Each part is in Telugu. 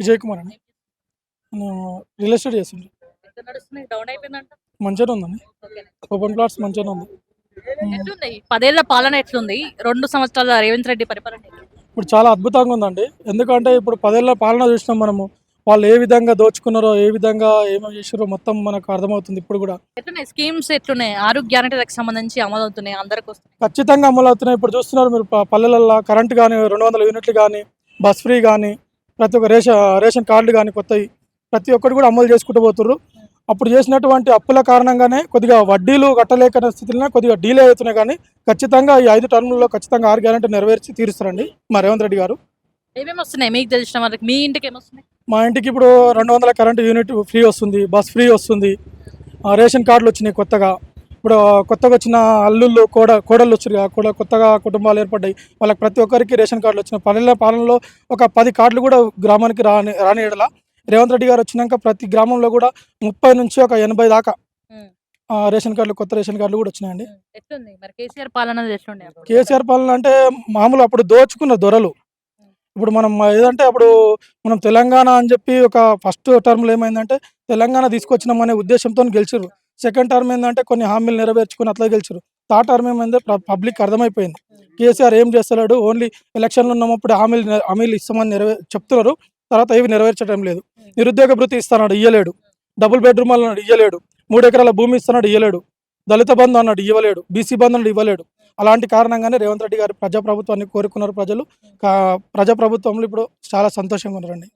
విజయ్ కుమార్ అండి. నేను రియల్ ఎస్టేట్ చేస్తుండే. ఎట్లా నడుస్తుంది? డౌన్ అయిపోయిందంట. మంచిగానే ఉందండి. ఓకేనా. ఓపెన్ ప్లాట్స్ మంచిగానే ఉంది. ఎట్లుంది? 10 ఏళ్ల పాలన ఎట్లుంది? 2 సంవత్సరాల రేవంత్ రెడ్డి పరిపాలన ఎట్లుంది? ఇప్పుడు చాలా అద్భుతంగా ఉందండి. ఎందుకంటే ఇప్పుడు 10 ఏళ్ల పాలన చూసినాం మనము. వాళ్ళు ఏ విధంగా దోచుకున్నారో, ఏ విధంగా ఏమేమి చేసిర్రో మొత్తం మనకు అర్థమవుతుంది ఇప్పుడు గూడా. ఎట్లున్నాయి స్కీమ్స్ ఎట్లున్నాయి? ఆరోగ్య గ్యారంటీలకు సంబంధించి అమలవుతున్నాయి అందరికి వస్తున్నాయి. ఖచ్చితంగా అమలవుతున్నాయి. ఇప్పుడు చూస్తున్నారు మీరు పల్లెలల్లో కరెంట్ గానీ, 200 యూనిట్లు గానీ, బస్ ఫ్రీ గానీ, ప్రతి ఒక్క రేషన్ కార్డులు గానీ కొత్తయి ప్రతి ఒక్కటి కూడా అమలు చేసుకుంటూ పోతుర్రు. అప్పుడు చేసినటువంటి అప్పుల కారణంగానే కొద్దిగా వడ్డీలు కట్టలేకన స్థితిలోనే కొద్దిగా డీలే అవుతున్నాయి కానీ ఖచ్చితంగా ఈ 5 టర్ములలో ఖచ్చితంగా 6 గ్యారెంటీ నెరవేర్చి తీరుస్తారండి మా రేవంత్ రెడ్డి గారు. ఏమేమి వస్తున్నాయి మీకు తెలిసిన వాళ్ళకి? మీ ఇంటికి ఏమొస్తున్నాయి? మా ఇంటికి ఇప్పుడు 200 కరెంట్ యూనిట్ ఫ్రీ వస్తుంది, బస్ ఫ్రీ వస్తుంది, రేషన్ కార్డులు వచ్చినాయి కొత్తగా. ఇప్పుడు కొత్తగా వచ్చిన అల్లుళ్ళు కోడళ్ళు వచ్చారు, కొత్తగా కుటుంబాలు ఏర్పడ్డాయి. వాళ్ళకి ప్రతి ఒక్కరికి రేషన్ కార్డులు వచ్చినాయి. పల్లెల పాలనలో ఒక 10 కార్డులు కూడా గ్రామానికి రాని ఎడల రేవంత్ రెడ్డి గారు వచ్చినాక ప్రతి గ్రామంలో కూడా 30 నుంచి ఒక 80 దాకా ఉమ్, రేషన్ కార్డులు, కొత్త రేషన్ కార్డులు కూడా వచ్చినాయండి. ఎట్లుంది మరి కేసీఆర్ పాలన ఎట్లుండే అప్పుడు? కేసీఆర్ పాలన అంటే మామూలు అప్పుడు దోచుకున్న దొరలు. ఇప్పుడు మనం ఏదంటే అప్పుడు మనం తెలంగాణ అని చెప్పి ఒక ఫస్ట్ టర్మ్లో ఏమైందంటే తెలంగాణ తీసుకొచ్చినామనే ఉద్దేశంతో గెలిచిర్రు. సెకండ్ టర్మ్ ఏంటంటే కొన్ని హామీలు నెరవేర్చుకుని అట్లా గెలిచిర్రు. థర్డ్ టర్మ్ ఏమైంది పబ్లిక్ అర్థమైపోయింది కేసీఆర్ ఏం చేస్తలేడు, ఓన్లీ ఎలక్షన్లు ఉన్నప్పుడు హామీలు ఇస్తామని చెప్తున్నారు, తర్వాత ఏవి నెరవేర్చడం లేదు. నిరుద్యోగ భృతి ఇస్తాడు, ఇయ్యలేడు. డబుల్ బెడ్రూమ్ అన్నాడు, ఇయ్యలేడు. 3 ఎకరాల భూమి ఇస్తున్నాడు, ఇయ్యలేడు. దళిత బంధు అన్నాడు, ఇవ్వలేడు. బీసీ బంధు అన్నాడు, ఇవ్వలేడు. అలాంటి కారణంగానే రేవంత్ రెడ్డి గారు ప్రజాప్రభుత్వాన్ని కోరుకున్నారు ప్రజలు. ప్రజాప్రభుత్వంలో ఇప్పుడు చాలా సంతోషంగా ఉన్నారండి.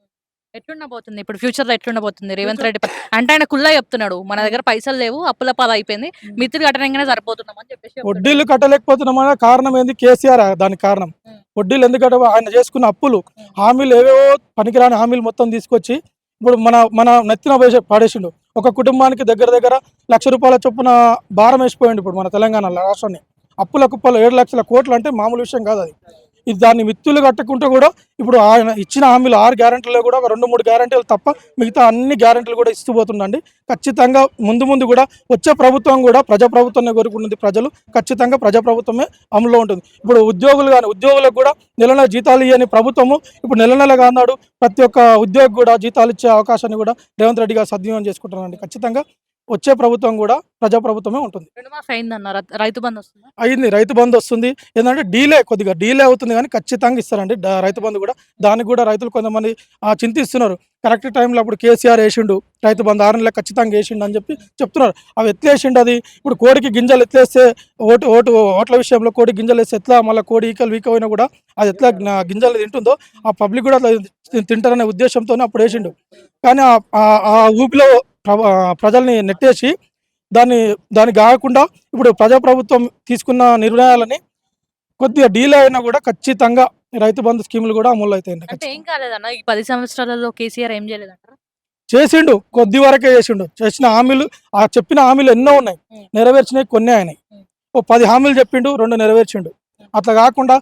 ఎట్లుండబోతుంది ఇప్పుడు ఫ్యూచర్ లో? ఎట్లుండబోతుంది రేవంత్ రెడ్డి అంటే ఆయన కుల్లా చెప్తున్నాడు, మన దగ్గర పైసలు లేవు, అప్పుల పాలు అయిపోయింది, మిత్రులు కట్టడంగానే సరిపోతున్నాం అని చెప్పేసి చెప్తున్నాడు. వడ్డీలు కట్టలేకపోతున్నామనే కారణం ఏంది? కేసీఆర్ దానికి కారణం. వడ్డీలు ఎందుకంటే ఆయన చేసుకున్న అప్పులు, హామీలు ఏవేవో పనికిరాని హామీలు మొత్తం తీసుకొచ్చి ఇప్పుడు మన నెత్తిన పడేసిండు. ఒక కుటుంబానికి దగ్గర దగ్గర ₹1,00,000 చొప్పున భారం వేసిపోయింది ఇప్పుడు మన తెలంగాణ రాష్ట్రాన్ని. అప్పుల కుప్పలు 7,00,000 కోట్లు అంటే మామూలు విషయం కాదు అది. ఇది దాన్ని మిత్తులు కట్టుకుంటూ కూడా ఇప్పుడు ఆయన ఇచ్చిన హామీలు 6 గ్యారెంటీలో కూడా ఒక 2-3 గ్యారెంటీలు తప్ప మిగతా అన్ని గ్యారెంటీలు కూడా ఇస్తూ పోతుండండి. ఖచ్చితంగా ముందు కూడా వచ్చే ప్రభుత్వం కూడా ప్రజాప్రభుత్వాన్ని కోరుకున్నది ప్రజలు. ఖచ్చితంగా ప్రజాప్రభుత్వమే అమలులో ఉంటుంది. ఇప్పుడు ఉద్యోగులకు కూడా నెల జీతాలు ఇవ్వని ప్రభుత్వము ఇప్పుడు నెలగా అన్నాడు. ప్రతి ఒక్క ఉద్యోగి కూడా జీతాలు ఇచ్చే అవకాశాన్ని కూడా రేవంత్ రెడ్డి గారు సద్వినియోగం చేసుకుంటున్నారండి. ఖచ్చితంగా వచ్చే ప్రభుత్వం కూడా ప్రజాప్రభుత్వమే ఉంటుంది. రైతు బంధు వస్తుందా? అయింది, రైతు బంధు వస్తుంది. ఏంటంటే కొద్దిగా డీలే అవుతుంది కానీ ఖచ్చితంగా ఇస్తారండి రైతు బంధు కూడా. దానికి కూడా రైతులు కొంతమంది చింతిస్తున్నారు. కరెక్ట్ టైంలో అప్పుడు కేసీఆర్ వేసిండు రైతు బంధు 6 నెలలకు ఖచ్చితంగా వేసిండు అని చెప్పి చెప్తున్నారు. అవి ఎట్లేసిండు అది? ఇప్పుడు కోడికి గింజలు ఎట్లేస్తే ఓట్ల విషయంలో కోడి గింజలు వేస్తే ఎట్లా మళ్ళీ కోడి ఈకలు వీక్ అయినా కూడా అది ఎట్లా గింజలు తింటుందో ఆ పబ్లిక్ కూడా అట్లా తింటారనే ఉద్దేశంతోనే అప్పుడు వేసిండు. కానీ ఆ ఊపిలో ప్రజల్ని నెట్టేసి దాన్ని కాకుండా ఇప్పుడు ప్రజాప్రభుత్వం తీసుకున్న నిర్ణయాలని కొద్దిగా డీలే అయినా కూడా ఖచ్చితంగా రైతు బంధు స్కీములు కూడా అమలు అవుతాయండి. అంటే ఏం కాలేదన్న ఈ 10 సంవత్సరాలలో కేసీఆర్ ఏం చేయలేదంటారా? చేసిండు, కొద్ది వరకే చేసిండు. చేసిన హామీలు చెప్పిన హామీలు ఎన్నో ఉన్నాయి, నెరవేర్చినవి కొన్ని అయినాయి. 10 హామీలు చెప్పిండు, 2 నెరవేర్చిండు. అట్లా కాకుండా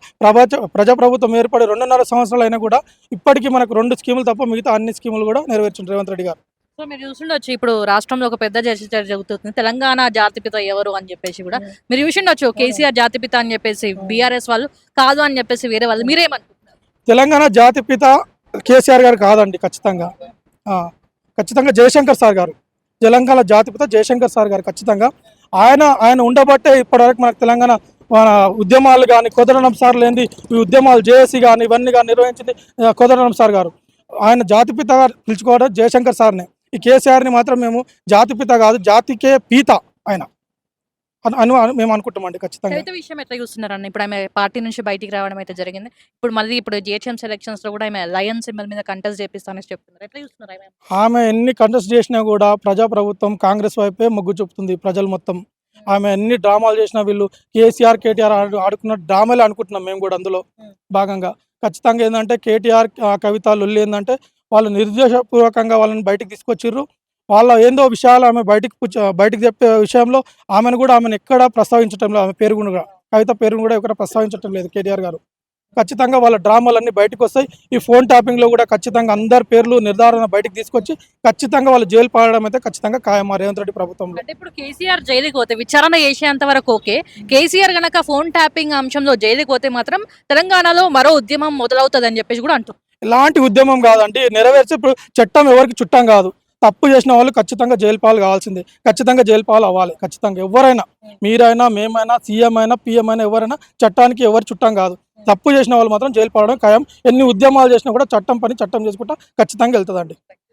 ప్రజాప్రభుత్వం ఏర్పడి 2.5 సంవత్సరాలు అయినా కూడా ఇప్పటికీ మనకు 2 స్కీములు తప్ప మిగతా అన్ని స్కీములు కూడా నెరవేర్చిండు రేవంత్ రెడ్డి గారు. సో మీరు చూసిండొచ్చు ఇప్పుడు రాష్ట్రంలో ఒక పెద్ద చర్చ జరుగుతుంది, తెలంగాణ జాతిపిత ఎవరు అని చెప్పేసి కూడా. మీరు చూసిండొచ్చు కేసీఆర్ జాతిపిత అని చెప్పేసి బీఆర్ఎస్ వాళ్ళు కాదు అని చెప్పేసి వేరే వాళ్ళు. మీరేమనుకుంటున్నారు? తెలంగాణ జాతిపిత కేసీఆర్ గారు కాదండి. ఖచ్చితంగా జయశంకర్ సార్ గారు. తెలంగాణ జాతిపిత జయశంకర్ సార్ గారు. ఖచ్చితంగా ఆయన ఉండబట్టే ఇప్పటివరకు మనకు తెలంగాణ ఉద్యమాలు కానీ కోదండరాం సార్ లేని ఈ ఉద్యమాలు జేఏసీ కానీ ఇవన్నీ కానీ నిర్వహించింది కోదండరాం సార్ గారు. ఆయన జాతిపిత పిలుచుకోవడం జయశంకర్ సార్నే. ఈ కేసీఆర్ని మాత్రం మేము జాతిపిత కాదు, జాతికే పీత ఆయన అని మేము అనుకుంటామండి. ఖచ్చితంగా కవిత విషయం ఎట్లా చూస్తున్నారన్న? ఇప్పుడు ఆమె పార్టీ నుంచి బయటికి రావడం అయితే జరిగింది. ఇప్పుడు జిహెచ్ఎం సెలక్షన్స్ లో కూడా ఆమె లయన్ సింబల్ మీద కంటెస్ట్ చేపిస్తానని చెప్తున్నారు. ఎట్లా చూస్తున్నారు? ఆమె ఎన్ని కంటెస్ట్ చేసినా కూడా ప్రజాప్రభుత్వం కాంగ్రెస్ వైపే మొగ్గు చూపుతుంది ప్రజలు మొత్తం. ఆమె ఎన్ని డ్రామాలు చేసినా వీళ్ళు కేసీఆర్ కేటీఆర్ ఆడుకున్న డ్రామాలే అనుకుంటున్నాం మేము కూడా అందులో భాగంగా. ఖచ్చితంగా ఏంటంటే కేటీఆర్ కవిత లొల్లి ఏంటంటే వాళ్ళు నిర్దేశపూర్వకంగా వాళ్ళని బయటకు తీసుకొచ్చిర్రు. వాళ్ళ ఏందో విషయాలు ఆమె బయటకు చెప్పే విషయంలో ఆమెను ఎక్కడ ప్రస్తావించడం లేదు. ఆమె పేరు కూడా, కవిత పేరును కూడా ఎక్కడ ప్రస్తావించడం లేదు కేటీఆర్ గారు. ఖచ్చితంగా వాళ్ళ డ్రామాలన్నీ బయటకు వస్తాయి. ఈ ఫోన్ ట్యాపింగ్లో కూడా ఖచ్చితంగా అందరి పేర్లు నిర్ధారణ బయటకు తీసుకొచ్చి ఖచ్చితంగా వాళ్ళు జైలు పాడడం అయితే ఖచ్చితంగా ఖాయం రేవంత్ రెడ్డి ప్రభుత్వంలో. అంటే ఇప్పుడు కేసీఆర్ జైలుకి పోతే విచారణ చేసేంత వరకు ఓకే, కేసీఆర్ గనక ఫోన్ ట్యాపింగ్ అంశంలో జైలుకి పోతే మాత్రం తెలంగాణలో మరో ఉద్యమం మొదలవుతుంది అని చెప్పేసి కూడా అంటున్నారు. ఎలాంటి ఉద్యమం కాదండి నెరవేర్చే ఇప్పుడు చట్టం ఎవరికి చుట్టం కాదు. తప్పు చేసిన వాళ్ళు ఖచ్చితంగా జైలు పాలు కావాల్సిందే, ఖచ్చితంగా జైలు పాలు అవ్వాలి. ఖచ్చితంగా ఎవరైనా, మీరైనా, మేమైనా, సీఎం అయినా, పిఎం అయినా, ఎవరైనా చట్టానికి ఎవరు చుట్టం కాదు. తప్పు చేసిన వాళ్ళు మాత్రం జైలు పాలడం ఖాయం. ఎన్ని ఉద్యమాలు చేసినా కూడా చట్టం పని చట్టం చేసుకుంటా ఖచ్చితంగా వెళ్తుందండి.